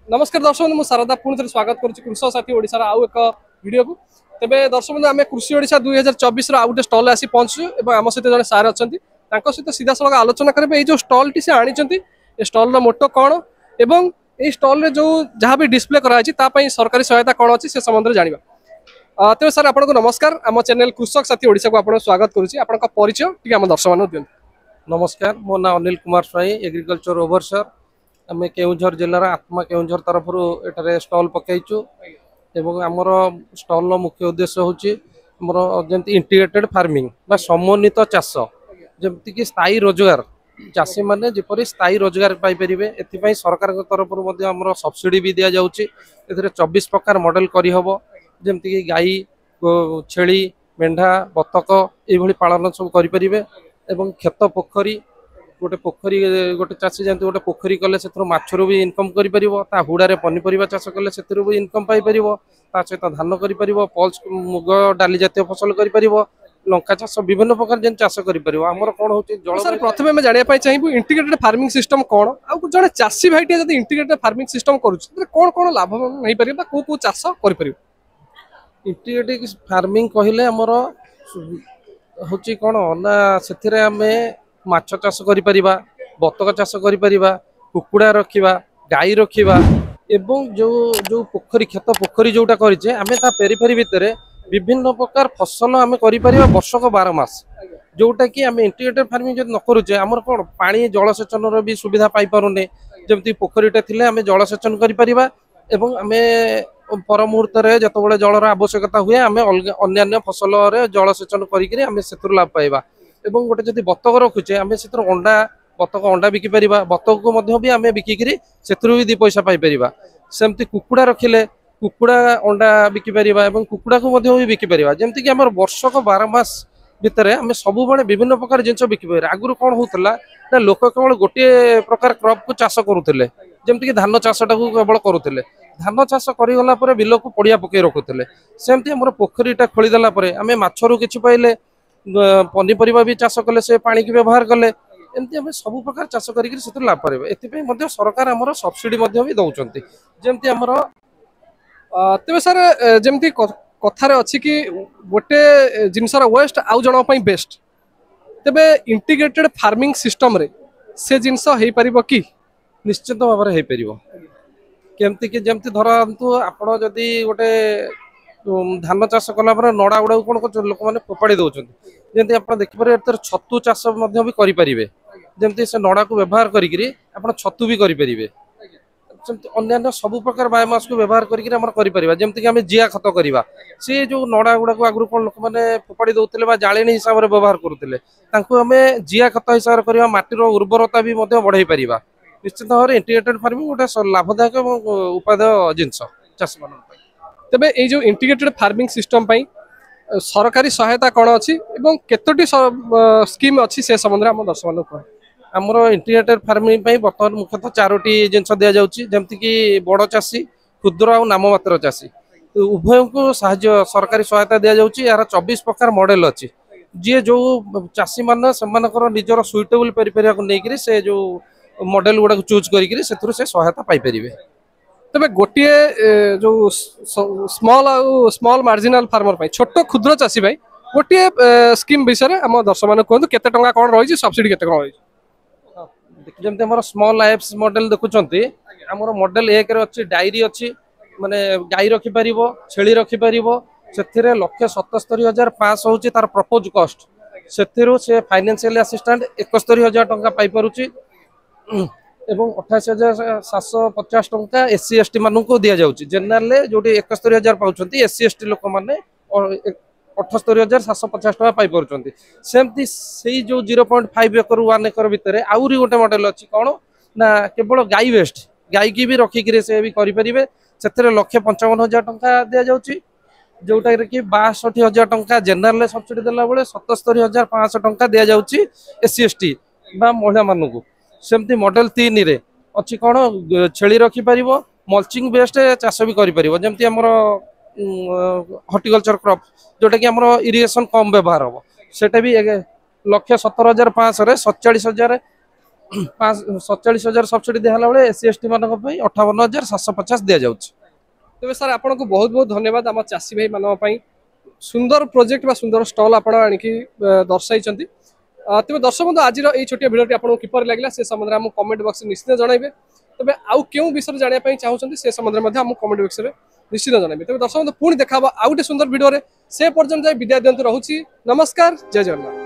नमस्कार दर्शक बंधु शारदा पुणी थे स्वागत करुच्ची कृषक साथी ओडिशार आउ एक वीडियो को तेबे दर्शक बंधु आम कृषि ओडिशा 2024 आउ गोटे स्टल आसी पहुंचु और आम सहित जन सार अच्छा सहित सीधा सड़क आलोचना करेंगे ये जो स्टल टी से आनी स्टल मोटो कौन एवं ये स्टल जो जहाँ भी डिस्प्ले कराई सरकारी सहायता कौन अच्छी से संबंध में जाना। तेज सर आपको नमस्कार आम चैनल कृषक साथी ओडिशा को आपको स्वागत करुच्ची आपन परिचय टी आम दर्शक मान दिखाँ। नमस्कार मो ना अनिल कुमार स्वाई एग्रीकल्चर ओभरसर आम केउझर जिलार आत्मा केउझर तरफ एठारे स्टल पकईचु एवं आमर स्टल मुख्य उद्देश्य हूँ जमी इंटीग्रेटेड फार्मिंग बा समन्वित चाष जमती कि स्थायी रोजगार चाषी मैंने जपरी स्थायी रोजगार पाइपर एपाई सरकार तरफ सब्सिडी भी दि जाऊँगी 24 प्रकार मॉडल करहब जमती कि गाई छेली मेढ़ा बतक ये पालन सब करें एवं खेत पोखरी गोटे गोटे चाषी जमी गोटे पोखरी कले से माछरू भी इनकम कर हुड़े पनीपरिया चाष कले से भी इनकम पाइपर सहित धान कर पल्स मुग डाली जातीय फसल कर लंका चाष विभिन्न प्रकार जेन चाष करमर कौन हो सर प्रथम जानापी चाहिए इंटीग्रेटेड फार्मिंग सिस्टम कौन आ जड़े चाषी भाई जब इंटीग्रेटेड फार्मिंग सिस्टम करुँच कौन कौन लाभ नहीं पारे कौ चाष कर इंटीग्रेटेड फार्मिंग कहले आमर हूँ कौन ना से आम माछ चाष कर बतक चाष कर कुकुड़ा रखा गाई रखा एवं जो जो पोखरी खेत पोखरी जोटा करे आम पेरीफेरी भितर विभिन्न प्रकार फसल आम कर वर्षक 12 मास जोटा कि आम इंटीग्रेटेड फार्मिंग जब न करुचे आमर कौन पानी जलसेचन भी सुविधा पाई पारुने जमती पोखरीटे थिले आम जलसेचन करिपरिबा एवं आम पर मुहूर्त जो जलर आवश्यकता हुए आम अन्य फसल जलसेचन करें लाभ पाइबा एवं गोटे जब बतक रखुचे आम से अंडा बतक अंडा बिकिपर बतक को भी आम बिकिकी से भी 2 पैसा पाइपर सेमती कुकुड़ा रखिले कुकुड़ा अंडा बिकिपर कुकुड़ा को भी बिकिपर जमती कि आम वर्षक 12 मास भितर आम सब विभिन्न प्रकार जिन बिकिपर आगुरी कौन होता ना लोक केवल गोटे प्रकार क्रॉप को चाष करुले जमती कि धान चाषटा को केवल करुले धान चाष करगला बिल को पड़िया पकई रखुले सेमती आम पोखरीटा खोलीदेला आम माछरू कि पाइले पनीपरिया भी चाष कले से पानी की व्यवहार कले एमती आम सब प्रकार चाष कर लाभ पाइबा सरकार आमर सब्सिडी भी दौरान जमती आमर तेज सर जमती कथार अच्छी कि गोटे जिनसर वेस्ट आउ जन बेस्ट तेबे इंटीग्रेटेड फार्मिंग सिस्टम रे से जिनस हो पार कि निश्चित भाव में हो केमती कि जमती धरतु आपण जदि गोटे धान चाष कला नड़ा गुड़ा कौन कर लोक मैंने फोपाड़ी दौरान जमी आप देखिए छतु चाष भी करें जमती से नड़ा को व्यवहार करी छतु भी करें अन्य सब प्रकार बायोमास को व्यवहार करें जमती कि आम जिया खत करवा सी जो नड़ा गुड़ा को आगुरी कौन लोक मैंने फोपाड़ी दौले जाले हिसाब से व्यवहार करुले आम जिया खत हिसाब से करवा माटीर उर्वरता भी बढ़ाई पार निश्चित भाव में इंटीग्रेटेड फार्मिंग गोटे लाभदायक उपादेय जिनस चाष मान तेबे ये जो इंटीग्रेटेड फार्मिंग सिस्टम सरकारी सहायता कौन अच्छी केतोटी स्कीम अच्छी से संबंध में दर्शक मान कह आमर इंटीग्रेटेड फार्मिंग बर्तमान मुख्यतः 4टी जिनस दि जाऊँगी जमती कि बड़ चाषी क्षुद्र और नाममात्र चाषी उभय को साहाय्य सरकारी सहायता दि जाऊँगी यार 24 प्रकार मॉडल अच्छी जी जो चाषी मान से निजर सुइटेबल पेरीफेरिया को लेकर से जो मॉडल गुड़ा चूज करी से सहायता पाइपर तेज गोटे जो स्मॉल मार्जिनाल फार्मर छोट क्षुद्र चाषी भाई गोटे स्कीम विषय आम दर्शक मान कहूँ केते टंका कौन रही सब्सिडी केते कौन रही जमती आम स्मॉल एप्स मॉडल देखुं आमर मॉडल 1 अच्छी डायरी अच्छी माने गाई रखिपर छेली रखिपर से 1,77,500 हूँ तार प्रपोज कस्ट से फाइनेंशियल असिस्टेंट 71,000 टंका पाइपर एवं 28,750 टंका SC ST मानू दि जाऊँगी जेनेल जो 71,000 पाँच SC ST लोक मैंने 78,750 टंका पाइपर सेमती से जो 0.5 एकर 1 एकर भितर आउरी गोटे मॉडल अच्छी कौन ना केवल गाई वेस्ट गाई की भी रखिक से भी करें से 1,55,000 टंका दि जाऊँगी जोटा कि 62,000 टंका जेनेल सब्सिडी देला बेले 77,500 टंका दि जाऊँगी SC ST बा महिला मानू सेमती मॉडल 3 रे अच्छी कौन छेली रखिपर मल्चिंग बेस्ट चाष भी करें जमती आमर हॉर्टिकल्चर क्रॉप जोटा कि आमर इरिगेशन कम व्यवहार हम सेटा भी 1,17,500 47,000 47,000 सब्सिडी दिहला बेले एससी एसटी मान 58,750 दिया जाउछ। तेज सर आपको बहुत बहुत धन्यवाद आम चाषी भाई मान सुंदर प्रोजेक्ट बा सुंदर स्टल आप दर्शाई। तेज दर्शक बंधु आज ये छोटिया भिडियो आपको किपर लगे से संबंध में कमेंट बॉक्स निश्चित जनइबे। तेज आउ क्यों विषय जानापी चाहते से संबंध में कमेंट बॉक्स में निश्चित जनइबे। तेज दर्शक बंधु पुणी देखा आउ गोटे सुंदर भिडियो से पर्यटन जाए विद्या दिंतु। रोची नमस्कार, जय जगन्नाथ।